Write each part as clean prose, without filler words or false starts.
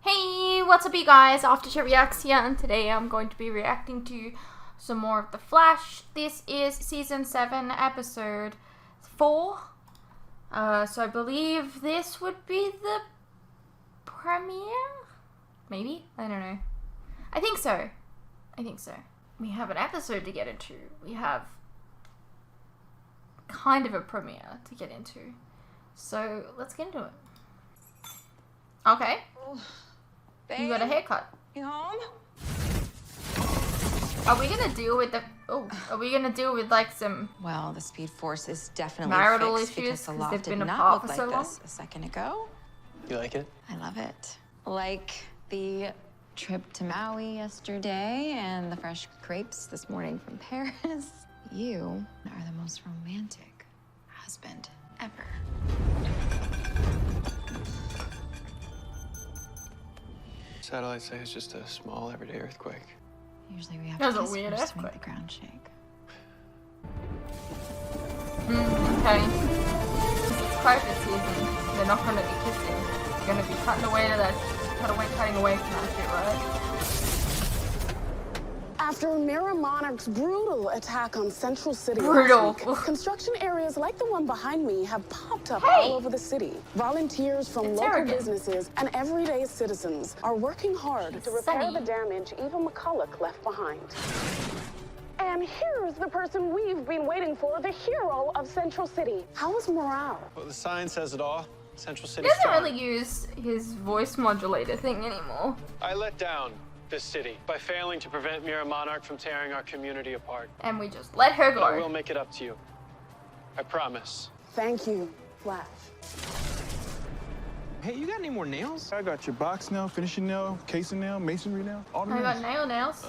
Hey, what's up you guys? Aftershare Reacts here, and today I'm going to be reacting to some more of The Flash. This is Season 7, Episode 4. So I believe this would be the premiere? Maybe? I don't know. I think so. We have an episode to get into. We have kind of a premiere to get into. So let's get into it. Okay. You got a haircut. You home? Are we gonna deal with the? Are we gonna deal with like some? Well, the speed force is definitely marital fixed issues because the loft they've did been not apart look for so like long. this a second ago. You like it? I love it. Like the trip to Maui yesterday and the fresh crepes this morning from Paris. You are the most romantic husband ever. Satellites say it's just a small, everyday earthquake. Usually we have That was to a kiss weird first to make earthquake. the ground shake. Okay. It's COVID season. They're not gonna be kissing. They're gonna be cutting away to that. Cutting away from that shit, right? After Mirror Monarch's brutal attack on Central City Brutal. last week, construction areas like the one behind me have popped up Hey! all over the city. Volunteers from It's local arrogant. businesses and everyday citizens are working hard to repair sunny. the damage Eva McCulloch left behind. And here's the person we've been waiting for, the hero of Central City. How is morale? Well, the sign says it all. Central He City doesn't strong. really use his voice modulator thing anymore. I let down this city by failing to prevent Mirror Monarch from tearing our community apart. And we just let her But I will go. make it up to you. I promise. Thank you, Flash. Hey, you got any more nails? I got your box nail, finishing nail, casing nail, masonry nail, all the I nails. got nails.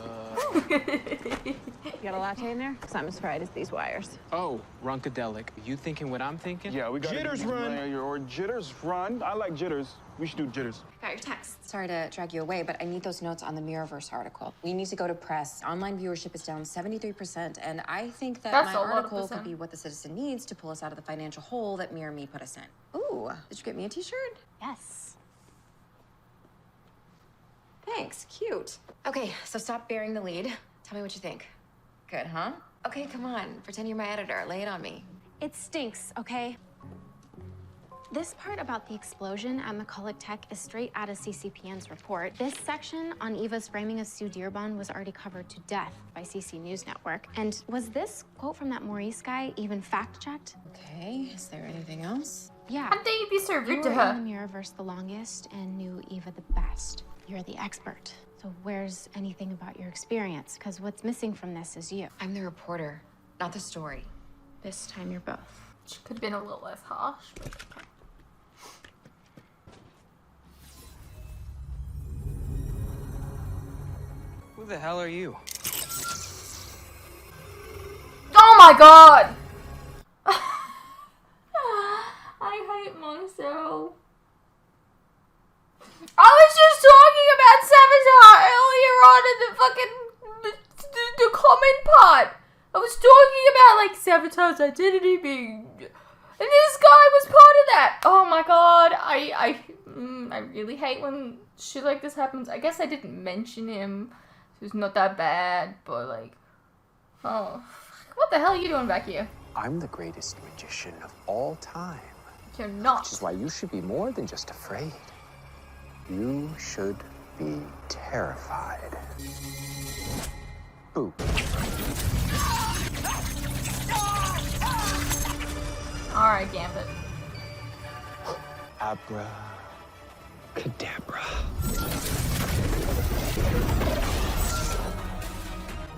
You got a latte in there? Because I'm as fried as these wires. Oh, Runkadelic. You thinking what I'm thinking? Yeah, we got Jitters run. Or jitters run. I like jitters. We should do jitters. Got your text. Sorry to drag you away, but I need those notes on the Mirrorverse article. We need to go to press. Online viewership is down 73%, and I think that That's my a lot of article percent. could be what the citizen needs to pull us out of the financial hole that Mirror Me put us in. Ooh, did you get me a t-shirt? Yes. Thanks, cute. Okay, so stop bearing the lead. Tell me what you think. Good, huh? Okay, come on, pretend you're my editor. Lay it on me. It stinks, okay? This part about the explosion at McCulloch Tech is straight out of CCPN's report. This section on Eva's framing of Sue Dearborn was already covered to death by CC News Network. And was this quote from that Maurice guy even fact-checked? Okay, is there anything else? Yeah. How dare you be so You rude to were her? in the Mirrorverse the longest and knew Eva the best. You're the expert. So where's anything about your experience? Because what's missing from this is you. I'm the reporter, not the story. This time you're both. She could have been a little less harsh. But... Who the hell are you? Oh my god! I hate myself. I was just talking about Saboteur earlier on in the fucking the comment part. I was talking about like Saboteur's identity being, and this guy was part of that. Oh my god, I really hate when shit like this happens. I guess I didn't mention him. So it's not that bad, but like, oh, what the hell are you doing back here? I'm the greatest magician of all time, You're not. which is why you should be more than just afraid. You should be terrified. Boo. Alright, Gambit. Abra Kadabra.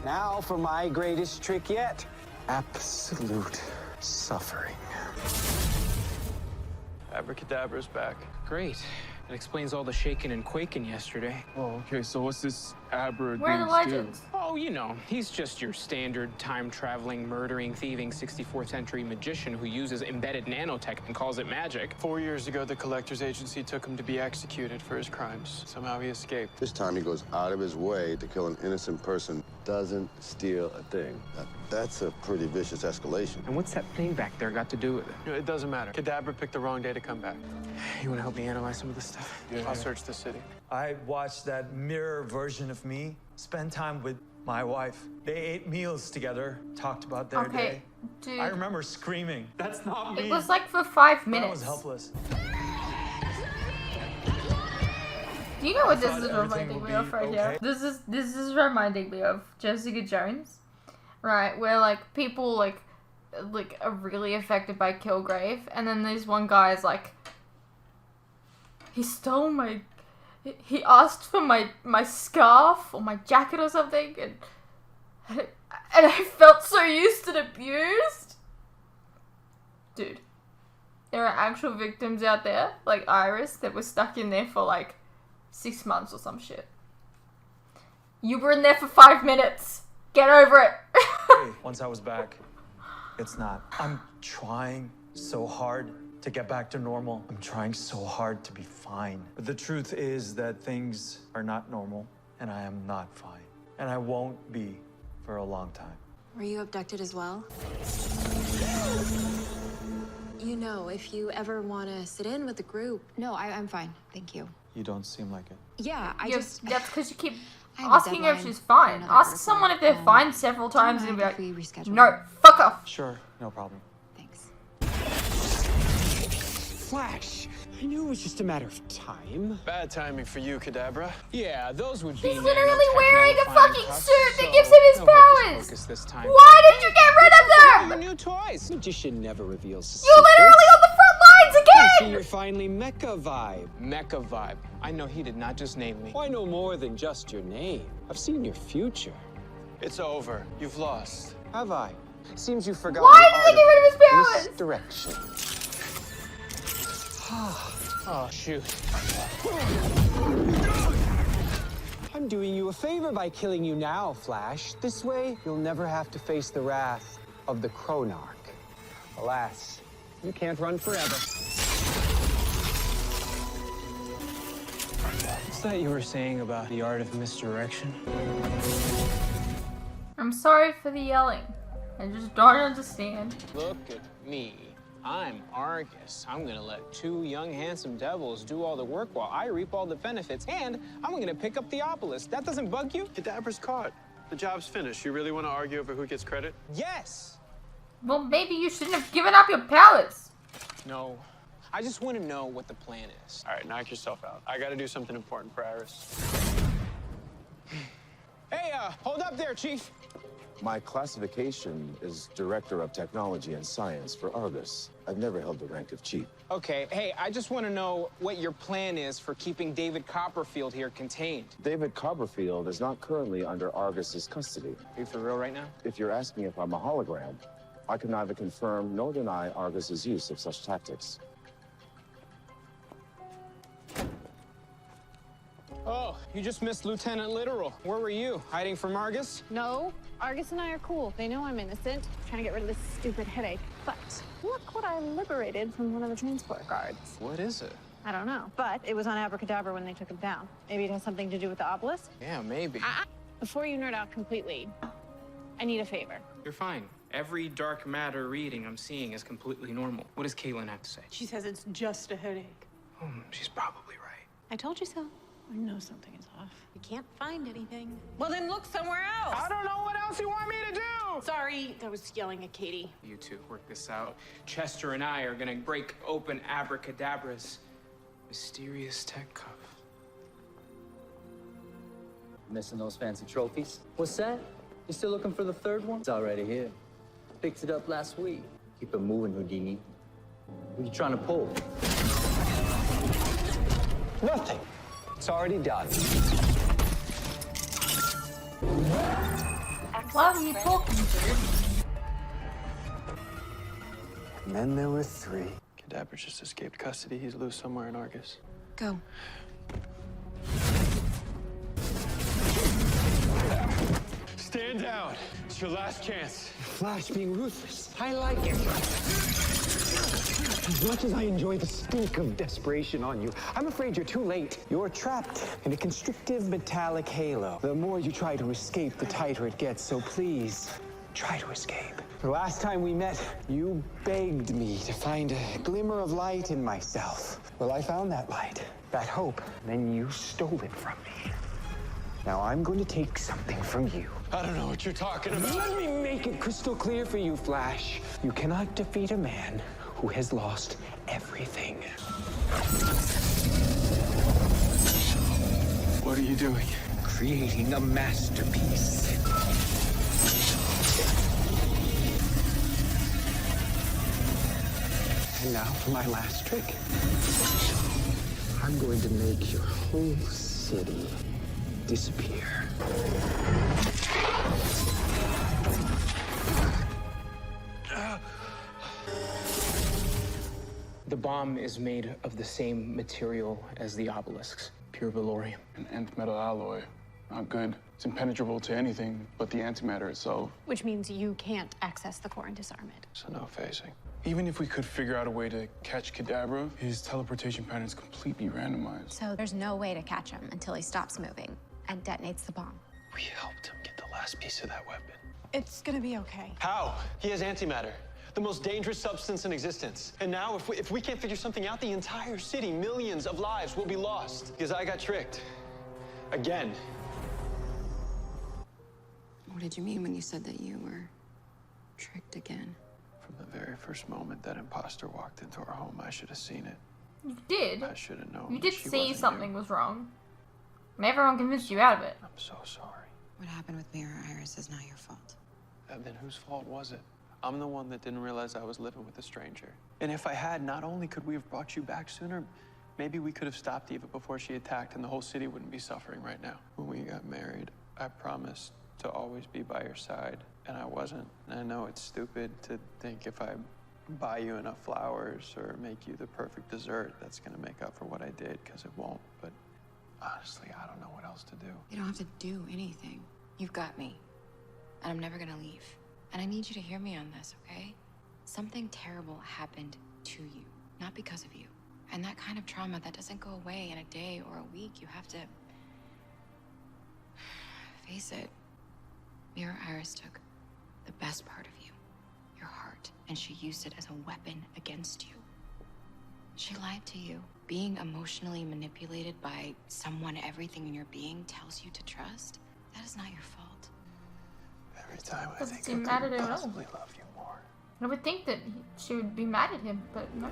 Now for my greatest trick yet. Absolute suffering. Abra Kadabra's back. Great. That explains all the shaking and quaking yesterday. Oh, okay, so what's this Abra Where are the dudes do? legends? Oh, Oh, you know, he's just your standard time-traveling, murdering, thieving 64th century magician who uses embedded nanotech and calls it magic. 4 years ago, the collector's agency took him to be executed for his crimes. Somehow he escaped. This time he goes out of his way to kill an innocent person. Doesn't steal a thing. That's a pretty vicious escalation. And what's that thing back there got to do with it? You know, it doesn't matter. Kadabra picked the wrong day to come back. You want to help me analyze some of this stuff? Yeah. I'll search the city. I watched that mirror version of me spend time with my wife. They ate meals together, talked about their day. Dude. I remember screaming, "That's not me!" It was like for 5 But minutes. I was helpless. Do you know what this thought is everything reminding would me of be right here? okay. This is reminding me of Jessica Jones, right? Where like people like are really affected by Kilgrave, and then there's one guy is like, he asked for my scarf or my jacket or something, and I felt so used and abused. Dude, there are actual victims out there, like Iris, that were stuck in there for like 6 months or some shit. You were in there for 5 minutes. Get over it. Once I was back, it's not. I'm trying so hard to get back to normal. I'm trying so hard to be fine. But the truth is that things are not normal, and I am not fine. And I won't be for a long time. Were you abducted as well? You know, if you ever want to sit in with the group. No, I'm fine. Thank you. You don't seem like it. Yeah, That's because you keep I have a asking her if deadline she's fine. for another Ask group someone work. if they're fine several Do you times and mind be if like, we reschedule? no, fuck off. Sure, no problem. Thanks. Flash, I knew it was just a matter of time. Bad timing for you, Kadabra. Yeah, those would be He's literally nanotechno wearing a fine fucking cuffs, suit that so gives him his no hocus powers. pocus this time. Why did you get rid of Your them? new toys. Magician never reveals You're literally on the front lines See, again. you're finally mecha vibe. Mecha vibe. I know he did not just name me. Oh, I know more than just your name. I've seen your future. It's over. You've lost. Have I? Seems you forgot. Why did they get rid of his powers? Misdirection. Oh, shoot. I'm doing you a favor by killing you now, Flash. This way, you'll never have to face the wrath of the Chronarch. Alas, you can't run forever. What's that you were saying about the art of misdirection? I'm sorry for the yelling. I just don't understand. Look at me. I'm Argus. I'm gonna let two young, handsome devils do all the work while I reap all the benefits, and I'm gonna pick up the obelisk. That doesn't bug you? Kadabra's caught. The job's finished. You really want to argue over who gets credit? Yes! Well, maybe you shouldn't have given up your powers. No. I just want to know what the plan is. All right, knock yourself out. I got to do something important for Iris. Hey, hold up there, Chief. My classification is Director of Technology and Science for Argus. I've never held the rank of chief. Okay, hey, I just want to know what your plan is for keeping David Copperfield here contained. David Copperfield is not currently under Argus's custody. Are you for real right now? If you're asking if I'm a hologram, I can neither confirm nor deny Argus's use of such tactics. Oh, you just missed Lieutenant Literal. Where were you? Hiding from Argus? No, Argus and I are cool. They know I'm innocent. Trying to get rid of this stupid headache. But look what I liberated from one of the transport guards. What is it? I don't know, but it was on Abra Kadabra when they took him down. Maybe it has something to do with the obelisk? Yeah, maybe. Before you nerd out completely, I need a favor. You're fine. Every dark matter reading I'm seeing is completely normal. What does Caitlin have to say? She says it's just a headache. She's probably right. I told you so. I know something is off. You can't find anything. Well, then look somewhere else. I don't know what else you want me to do! Sorry, I was yelling at Katie. You two work this out. Chester and I are gonna break open Abra Kadabra's mysterious tech cuff. Missing those fancy trophies? What's that? You still looking for the third one? It's already here. Picked it up last week. Keep it moving, Houdini. What are you trying to pull? Nothing. It's already done. What are you talking to? And then there were three. Kadabra just escaped custody. He's loose somewhere in Argus. Go. Stand down. It's your last chance. Flash being ruthless. I like it. As much as I enjoy the stink of desperation on you, I'm afraid you're too late. You're trapped in a constrictive metallic halo. The more you try to escape, the tighter it gets, so please, try to escape. The last time we met, you begged me to find a glimmer of light in myself. Well, I found that light, that hope, and then you stole it from me. Now I'm going to take something from you. I don't know what you're talking about. Let me make it crystal clear for you, Flash. You cannot defeat a man who has lost everything. What are you doing? Creating a masterpiece. And now for my last trick. I'm going to make your whole city disappear. The bomb is made of the same material as the obelisks, pure valorium. An nth metal alloy. Not good. It's impenetrable to anything but the antimatter itself. Which means you can't access the core and disarm it. So no phasing. Even if we could figure out a way to catch Kadabra, his teleportation pattern is completely randomized. So there's no way to catch him until he stops moving and detonates the bomb. We helped him get the last piece of that weapon. It's gonna be okay. How? He has antimatter, the most dangerous substance in existence. And now if we can't figure something out, the entire city, millions of lives will be lost. Because I got tricked. Again. What did you mean when you said that you were tricked again? From the very first moment that imposter walked into our home, I should have seen it. You did. I should have known. You did she see wasn't something you. was wrong. And everyone convinced you out of it. I'm so sorry. What happened with Mirror Iris is not your fault. And then whose fault was it? I'm the one that didn't realize I was living with a stranger. And if I had, not only could we have brought you back sooner, maybe we could have stopped Eva before she attacked and the whole city wouldn't be suffering right now. When we got married, I promised to always be by your side, and I wasn't. And I know it's stupid to think if I buy you enough flowers or make you the perfect dessert, that's gonna make up for what I did, because it won't. But honestly, I don't know what else to do. You don't have to do anything. You've got me. And I'm never gonna leave. And I need you to hear me on this, okay? Something terrible happened to you, not because of you. And that kind of trauma, that doesn't go away in a day or a week. You have to face it. Mirror Iris took the best part of you, your heart, and she used it as a weapon against you. She lied to you. Being emotionally manipulated by someone everything in your being tells you to trust, that is not your fault. Every time I Doesn't think seem I mad could at him at all. possibly love you more. I would think that she would be mad at him, but no.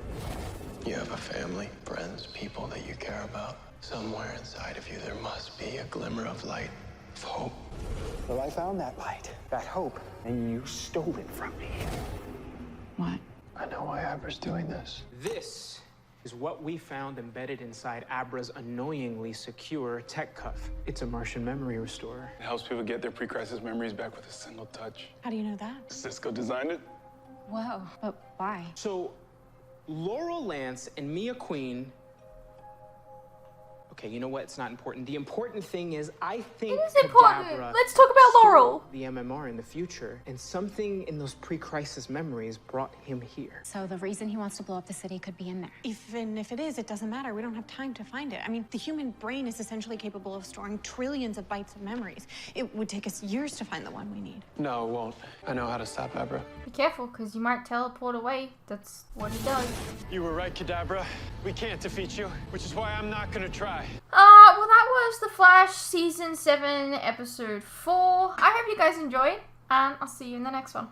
You have a family, friends, people that you care about. Somewhere inside of you, there must be a glimmer of light, of hope. Well, I found that light, that hope, and you stole it from me. What? I know why Abra's doing this. This is what we found embedded inside Abra's annoyingly secure tech cuff. It's a Martian memory restorer. It helps people get their pre-crisis memories back with a single touch. How do you know that? Cisco designed it. Whoa, but why? So, Laurel Lance and Mia Queen. Okay, you know what? It's not important. The important thing is, I think It is important. Kadabra Let's talk about stole Laurel. the MMR in the future, and something in those pre-crisis memories brought him here. So the reason he wants to blow up the city could be in there. Even if it is, it doesn't matter. We don't have time to find it. I mean, the human brain is essentially capable of storing trillions of bytes of memories. It would take us years to find the one we need. No, it won't. I know how to stop Abra. Be careful, because you might teleport away. That's what he does. You were right, Kadabra. We can't defeat you, which is why I'm not gonna try. Well, that was The Flash Season 7, Episode 4. I hope you guys enjoyed, and I'll see you in the next one.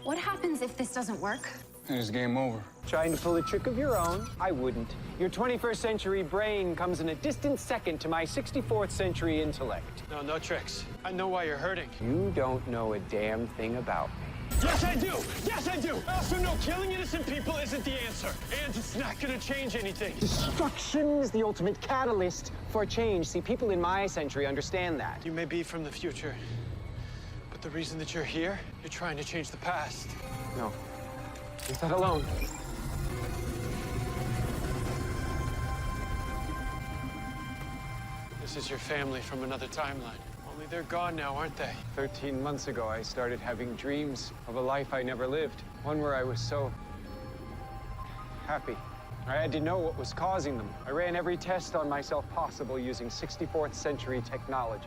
What happens if this doesn't work? And it's game over. Trying to pull a trick of your own? I wouldn't. Your 21st century brain comes in a distant second to my 64th century intellect. No, no tricks. I know why you're hurting. You don't know a damn thing about me. Yes, I do! Yes, I do! I also know killing innocent people isn't the answer. And it's not gonna change anything. Destruction is the ultimate catalyst for change. See, people in my century understand that. You may be from the future, but the reason that you're here, you're trying to change the past. No. Leave that alone. This is your family from another timeline. Only they're gone now, aren't they? 13 months ago, I started having dreams of a life I never lived. One where I was so happy. I had to know what was causing them. I ran every test on myself possible using 64th century technology.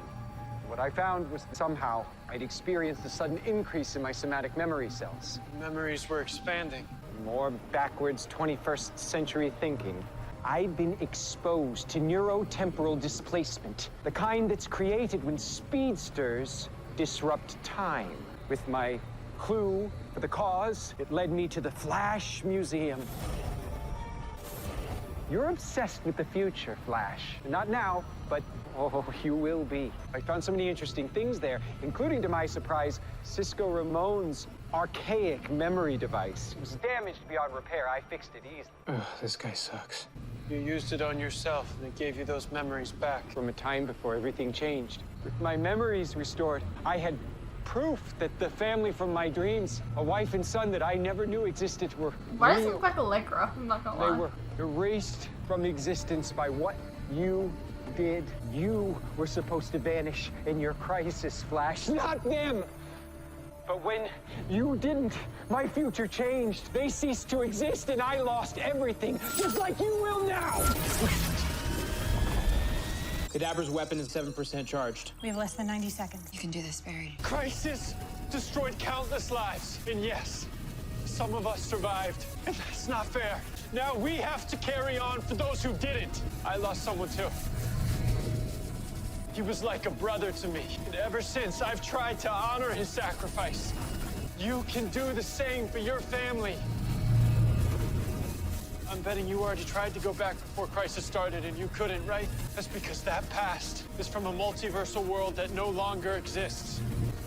What I found was that somehow I'd experienced a sudden increase in my somatic memory cells. Memories were expanding. More backwards 21st century thinking. I'd been exposed to neurotemporal displacement, the kind that's created when speedsters disrupt time. With my clue for the cause, it led me to the Flash Museum. You're obsessed with the future, Flash. Not now, but oh, you will be. I found so many interesting things there, including, to my surprise, Cisco Ramon's archaic memory device. It was damaged beyond repair. I fixed it easily. Ugh, this guy sucks. You used it on yourself, and it gave you those memories back. From a time before everything changed. With my memories restored, I had proof that the family from my dreams, a wife and son that I never knew existed, were Why does it real. look like Allegra? I'm not gonna lie. They were erased from existence by what you did. You were supposed to vanish in your crisis, Flash, not them. But when you didn't, my future changed. They ceased to exist and I lost everything, just like you will now. Kadabra's weapon is 7% charged. We have less than 90 seconds. You can do this, Barry. Crisis destroyed countless lives. And yes, some of us survived. And that's not fair. Now we have to carry on for those who didn't. I lost someone too. He was like a brother to me. And ever since, I've tried to honor his sacrifice. You can do the same for your family. I'm betting you already tried to go back before Crisis started and you couldn't, right? That's because that past is from a multiversal world that no longer exists.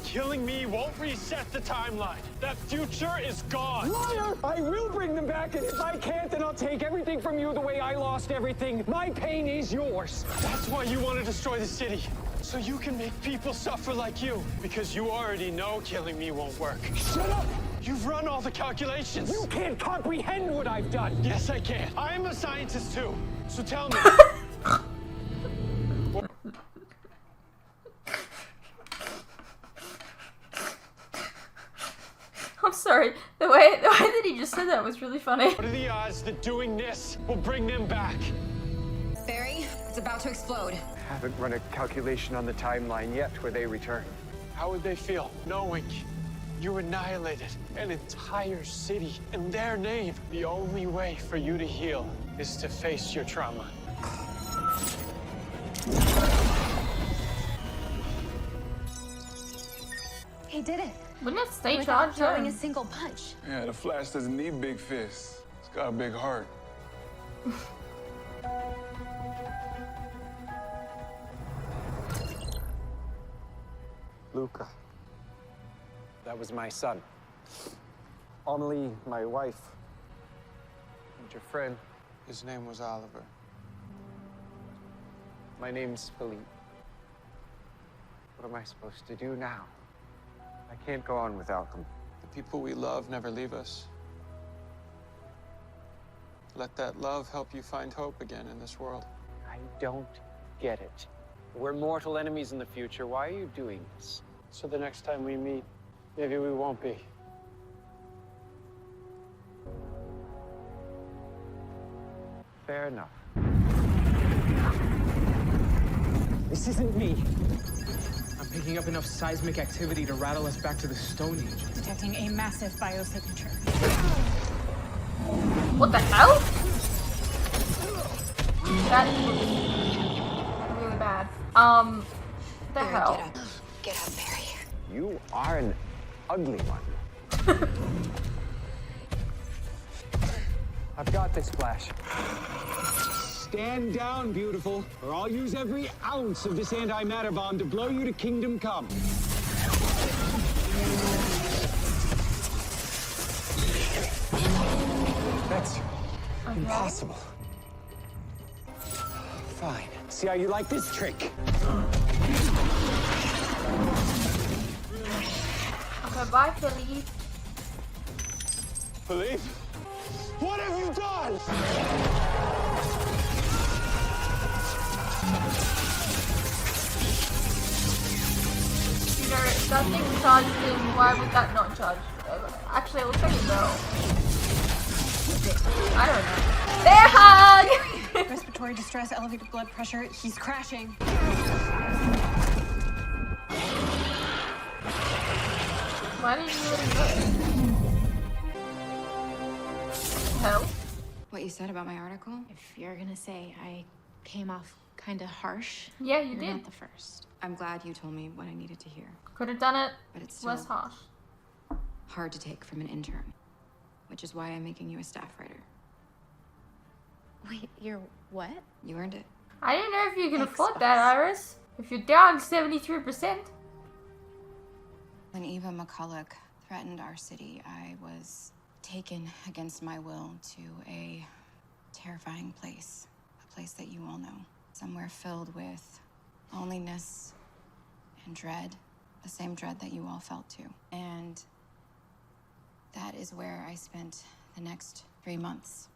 Killing me won't reset the timeline. That future is gone. Liar! I will bring them back, and if I can't, then I'll take everything from you the way I lost everything. My pain is yours. That's why you want to destroy the city. So you can make people suffer like you. Because you already know killing me won't work. Shut up! You've run all the calculations. You can't comprehend what I've done. Yes, I can. I'm a scientist too. So tell me. I'm sorry. The way that he just said that was really funny. What are the odds that doing this will bring them back? Barry, it's about to explode. I haven't run a calculation on the timeline yet where they return. How would they feel knowing you annihilated an entire city in their name? The only way for you to heal is to face your trauma. He did it. Wouldn't it stay Without charged? throwing a single punch. Yeah, the Flash doesn't need big fists. He's got a big heart. Luca. That was my son. Amelie, my wife. And your friend. His name was Oliver. My name's Philippe. What am I supposed to do now? I can't go on without them. The people we love never leave us. Let that love help you find hope again in this world. I don't get it. We're mortal enemies in the future. Why are you doing this? So the next time we meet, maybe we won't be. Fair enough. This isn't me. I'm picking up enough seismic activity to rattle us back to the Stone Age. Detecting a massive biosignature. What the hell? That is really bad. The hell? Get up. Get up, Barry. You are an ugly one. I've got this, Flash. Stand down, beautiful, or I'll use every ounce of this antimatter bomb to blow you to kingdom come. That's impossible. Fine. See how you like this trick? Okay, bye, Philly. Philippe? What have you done? That thing charged him. Why would that not charge? Actually, I'll check it though. I don't know. Bear hug! Respiratory distress, elevated blood pressure. He's crashing. Why didn't you let him go? Hell? What you said about my article? If you're gonna say I came off kind of harsh, Yeah, you you're did. not the first. I'm glad you told me what I needed to hear. Could have done it But it's still less harsh. hard to take from an intern, which is why I'm making you a staff writer. Wait, you're what? You earned it. I didn't know if you can Thanks, afford boss. that, Iris. If you're down 73%. When Eva McCulloch threatened our city, I was taken against my will to a terrifying place. A place that you all know. Somewhere filled with loneliness and dread. The same dread that you all felt too. And that is where I spent the next 3 months.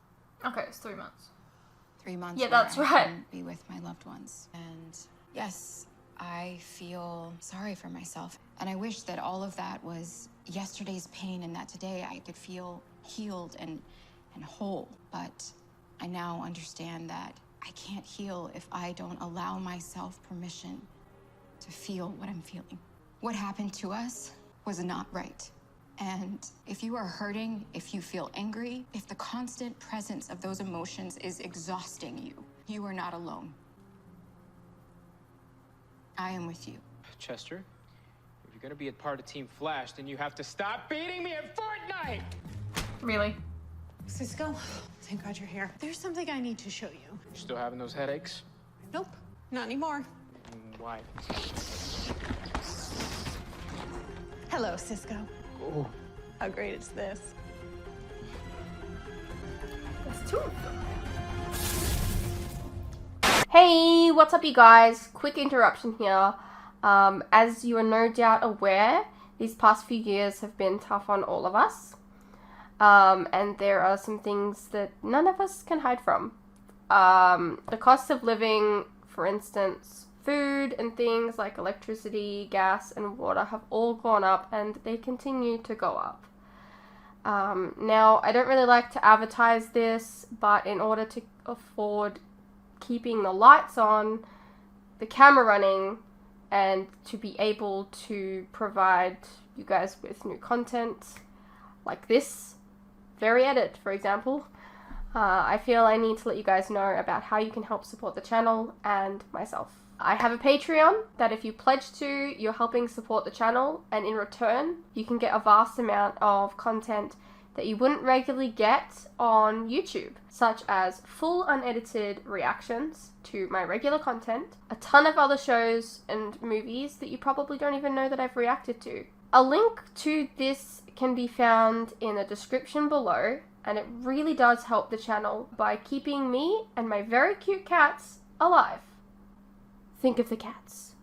Okay, it's 3 months. 3 months Yeah, where that's I right. couldn't be with my loved ones. And yes, I feel sorry for myself. And I wish that all of that was yesterday's pain and that today I could feel healed and whole. But I now understand that I can't heal if I don't allow myself permission to feel what I'm feeling. What happened to us was not right. And if you are hurting, if you feel angry, if the constant presence of those emotions is exhausting you, you are not alone. I am with you. Chester, if you're gonna be a part of Team Flash, then you have to stop beating me at Fortnite! Really? Cisco, thank God you're here. There's something I need to show you. You still having those headaches? Nope, not anymore. Why? Hello, Cisco. Oh. How great is this? That's two of them. Hey, what's up you guys? Quick interruption here. As you are no doubt aware, these past few years have been tough on all of us. And there are some things that none of us can hide from. The cost of living, for instance, food and things like electricity, gas, and water have all gone up and they continue to go up. Now, I don't really like to advertise this, but in order to afford keeping the lights on, the camera running, and to be able to provide you guys with new content like this very edit, for example, I feel I need to let you guys know about how you can help support the channel and myself. I have a Patreon that if you pledge to, you're helping support the channel, and in return, you can get a vast amount of content that you wouldn't regularly get on YouTube, such as full unedited reactions to my regular content, a ton of other shows and movies that you probably don't even know that I've reacted to. A link to this can be found in the description below, and it really does help the channel by keeping me and my very cute cats alive. Think of the cats.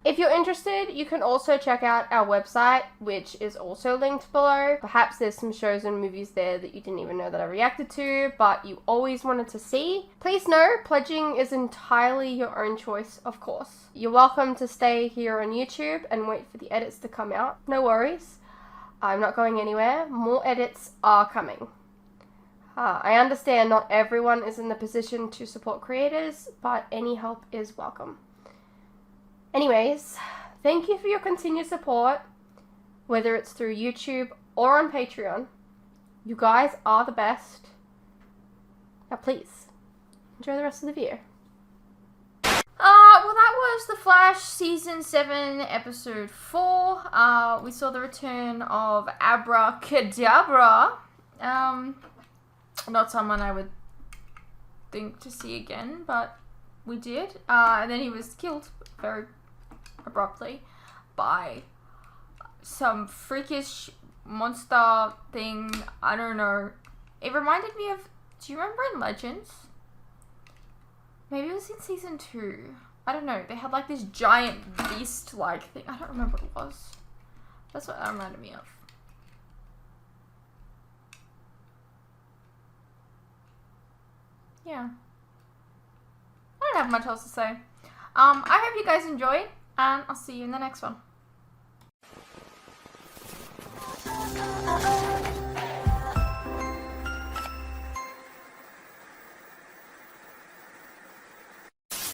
If you're interested, you can also check out our website, which is also linked below. Perhaps there's some shows and movies there that you didn't even know that I reacted to, but you always wanted to see. Please know, pledging is entirely your own choice, of course. You're welcome to stay here on YouTube and wait for the edits to come out. No worries. I'm not going anywhere. More edits are coming. I understand not everyone is in the position to support creators, but any help is welcome. Anyways, thank you for your continued support, whether it's through YouTube or on Patreon. You guys are the best. Now please, enjoy the rest of the video. Well that was The Flash Season 7, Episode 4. We saw the return of Abra Kadabra. Not someone I would think to see again, but we did. And then he was killed very abruptly by some freakish monster thing. I don't know. It reminded me of, do you remember in Legends? Maybe it was in Season 2. I don't know. They had like this giant beast-like thing. I don't remember what it was. That's what that reminded me of. Yeah. have much else to say. I hope you guys enjoyed, and I'll see you in the next one.